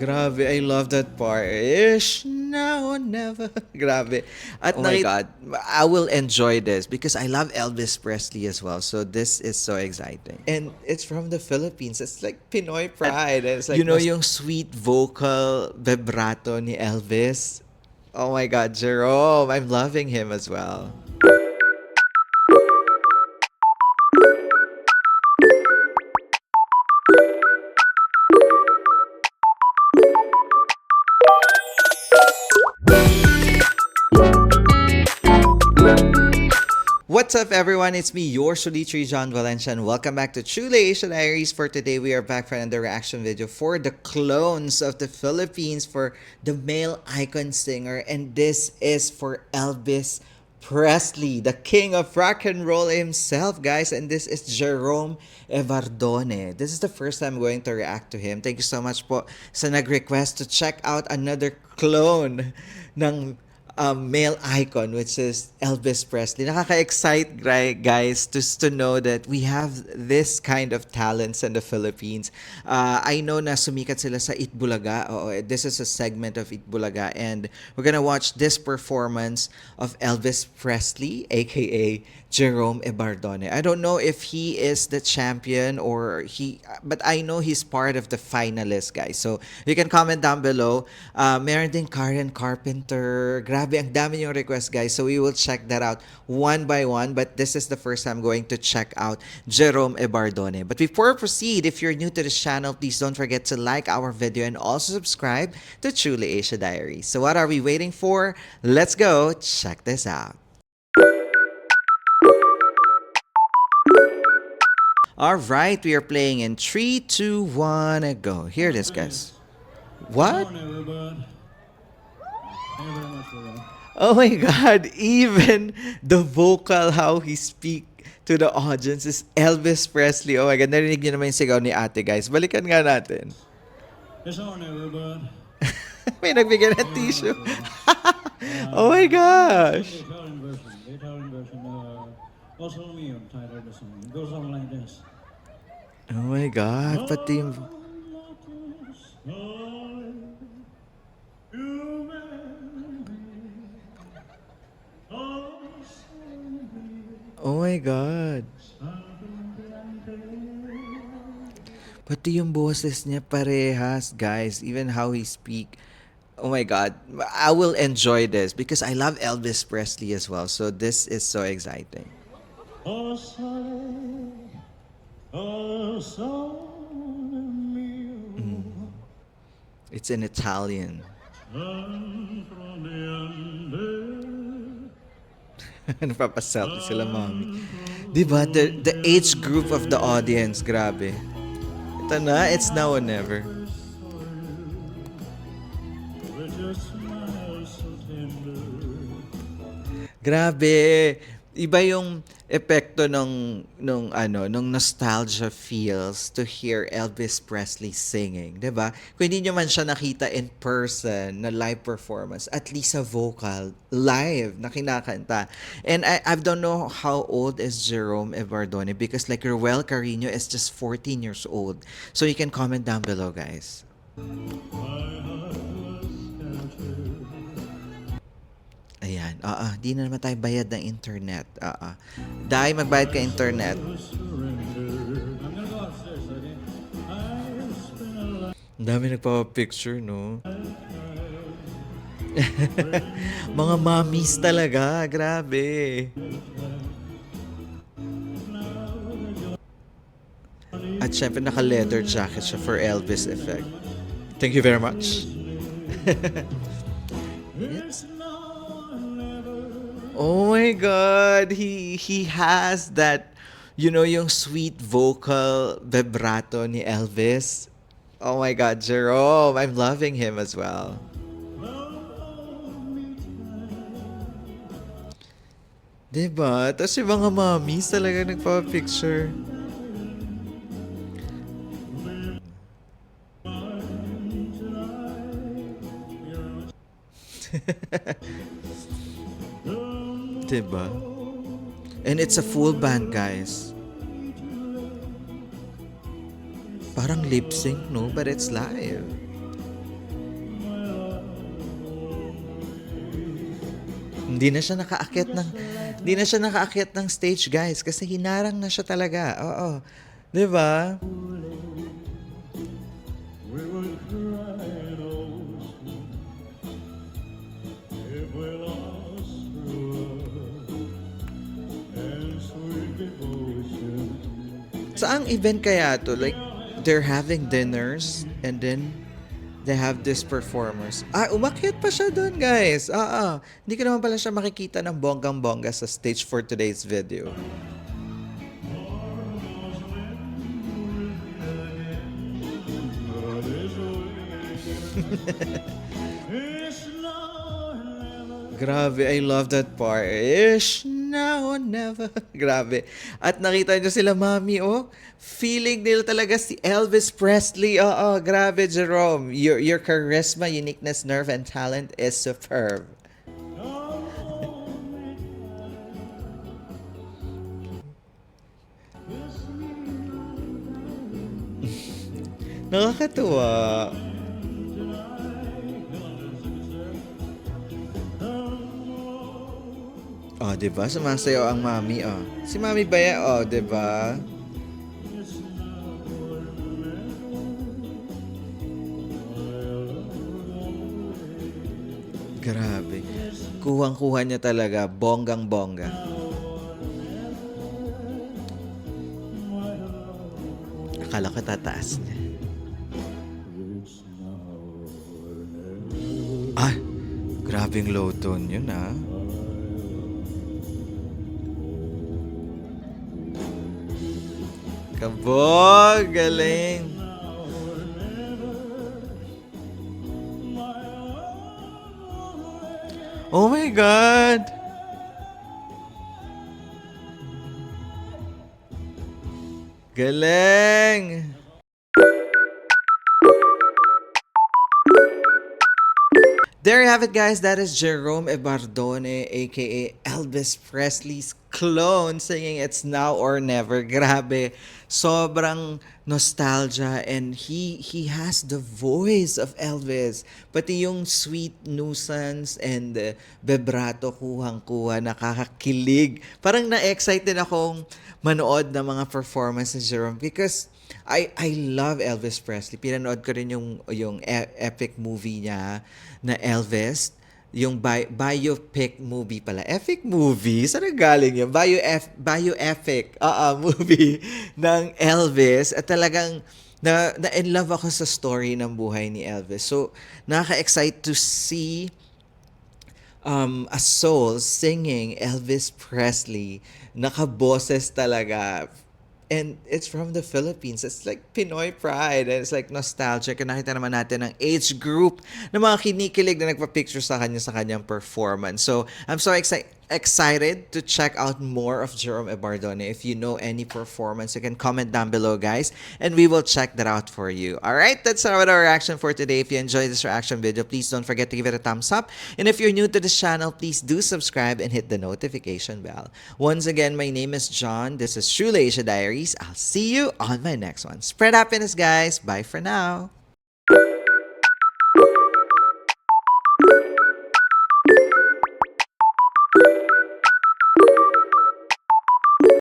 Grabe, I love that part. Ish now or never. Grabe. At oh my God, I will enjoy this because I love Elvis Presley as well. So this is so exciting. And it's from the Philippines. It's like Pinoy pride. And it's like, you know, yung sweet vocal vibrato ni Elvis. Oh my God, Jerome. I'm loving him as well. What's up, everyone? It's me, your Solitary John Valencia, and welcome back to Truly Asia Diaries. For today, we are back for another reaction video for the clones of the Philippines for the male icon singer, and this is for Elvis Presley, the king of rock and roll himself, guys. And this is Jerome Evardone. This is the first time I'm going to react to him. Thank you so much po sa nag-request to check out another clone ng male icon, which is Elvis Presley. Nakaka-excite, guys, just to know that we have this kind of talents in the Philippines. I know na sumikat sila sa Itbulaga. Oo, this is a segment of Itbulaga, and we're gonna watch this performance of Elvis Presley, aka Jerome Ebardone. I don't know if he is the champion but I know he's part of the finalists, guys. So you can comment down below. Meron din Karen Carpenter. Grabe, ang dami yung request, guys. So we will check that out one by one. But this is the first time I'm going to check out Jerome Ebardone. But before I proceed, if you're new to this channel, please don't forget to like our video and also subscribe to Truly Asia Diaries. So what are we waiting for? Let's go check this out. All right, we are playing in 3, 2, 1, and go. Here it is, guys. What? Oh my God, even the vocal, how he speak to the audience is Elvis Presley. Oh my God, narinig niyo naman yung sigaw ni ate, guys. Balikan nga natin. May nagbigay ng tissue. Oh my gosh. Oh my God, pati yung... Oh my God. Pati yung boses niya parehas, guys. Even how he speak. Oh my God. I will enjoy this because I love Elvis Presley as well. So this is so exciting. It's in Italian. Napapaselfie sila, mommy. Diba? The age group of the audience, grabe. Ito na, it's now or never. Grabe. Iba yung epekto nung nostalgia feels to hear Elvis Presley singing, 'di ba? Kung hindi nyo man siya nakita in person na live performance, at least sa vocal live na kinakanta. And I don't know how old is Jerome Evardone because like Ruel Carino is just 14 years old. So you can comment down below, guys. Ayan. Di na naman tayo bayad ng internet. Dahil magbayad ka internet. Ang dami nagpapapicture, no? Mga mommies talaga. Grabe. At syempre naka-leather jacket siya for Elvis effect. Thank you very much. Oh my God, he has that, you know, yung sweet vocal vibrato ni Elvis. Oh my God, Jerome, I'm loving him as well. Diba? Tapos yung mga mommies talaga nagpapicture. Diba? And it's a full band, guys. Parang lip sync, no? But it's live. Hindi na siya nakaakyat ng stage, guys, kasi hinarang na siya talaga. Oo. 'Di ba? We would cry ocean if we lost true love and sweet devotion. Saang event kaya to? Like, they're having dinners and then they have these performers. Umakyat pa siya doon, guys. Hindi ko naman pala siya makikita ng bonggang-bongga sa stage for today's video. But it's it's now and never. Grabe, I love that part. Ish, now or never. Grabe. At nakita nyo sila, mami, oh. Feeling nila talaga si Elvis Presley. Oo, grabe, Jerome. Your charisma, uniqueness, nerve, and talent is superb. Nakakatuwa. Oh, 'di ba? Sumasayaw ang mami, oh. Si Mami Baya, oh, 'di ba? Grabe. Kuhang-kuha niya talaga, bonggang-bongga. Akala ko tataas niya. It's now or never. Ah, grabing low tone yun, ah. Kabog! Galing! Oh my God! Galing! There you have it, guys. That is Jerome Ebardone, aka Elvis Presley's clone, singing "It's Now or Never." Grabe, sobrang nostalgia, and he has the voice of Elvis. Pati yung sweet nuisance and vibrato, kuhang-kuha, nakakakilig. Parang na-excite din akong manood ng mga performances ni Jerome because I love Elvis Presley. Pinanood ko rin yung epic movie niya na Elvis, yung biopic movie pala. Epic movie? Saan galing yun? Bioepic movie ng Elvis. At talagang na in love ako sa story ng buhay ni Elvis. So, nakaka-excite to see a soul singing Elvis Presley. Nakaboses talaga. And it's from the Philippines. It's like Pinoy pride. And it's like nostalgic. And nakita naman natin ang age group ng mga kinikilig na nagpa-picture sa kanyang performance. So, I'm so excited to check out more of Jerome Ebardone. If you know any performance, you can comment down below, guys. And we will check that out for you. Alright, that's our reaction for today. If you enjoyed this reaction video, please don't forget to give it a thumbs up. And if you're new to this channel, please do subscribe and hit the notification bell. Once again, my name is John. This is True Asia Diaries. I'll see you on my next one. Spread happiness, guys. Bye for now.